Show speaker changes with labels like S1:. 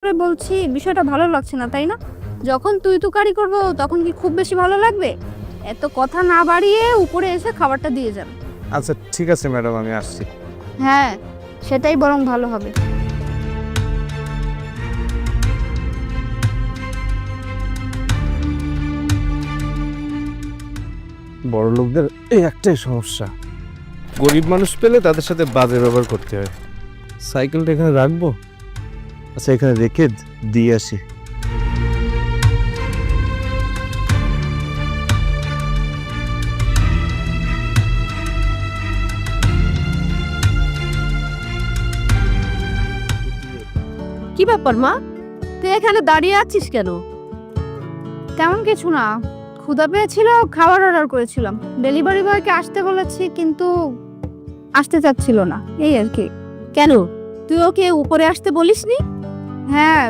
S1: করে বলছি বিষয়টা ভালো লাগছে না, তাই না? যখন তুই তুকারি করবো তখন কি খুব বেশি ভালো লাগবে? এত কথা না বাড়িয়ে উপরে এসে খাবারটা দিয়ে যান।
S2: আচ্ছা ঠিক আছে ম্যাডাম, আমি আসছি।
S1: হ্যাঁ, সেটাই বরং ভালো হবে।
S2: বড় লোকদের এই একটাই সমস্যা, গরিব মানুষ পেলে তাদের সাথে বাজে ব্যবহার করতে হয়। সাইকেলটা এখানে রাখবো? আচ্ছা এখানে রেখে দিয়ে আসি।
S3: কি ব্যাপার মা, তুই এখানে দাঁড়িয়ে আছিস কেন?
S1: তেমন কিছু না, ক্ষুধা পেয়েছিল, খাবার অর্ডার করেছিলাম। ডেলিভারি বয়কে আসতে বলেছি কিন্তু আসতে চাচ্ছিল না, এই আর কি।
S3: কেন, তুই ওকে উপরে আসতে বলিসনি?
S1: হ্যাঁ,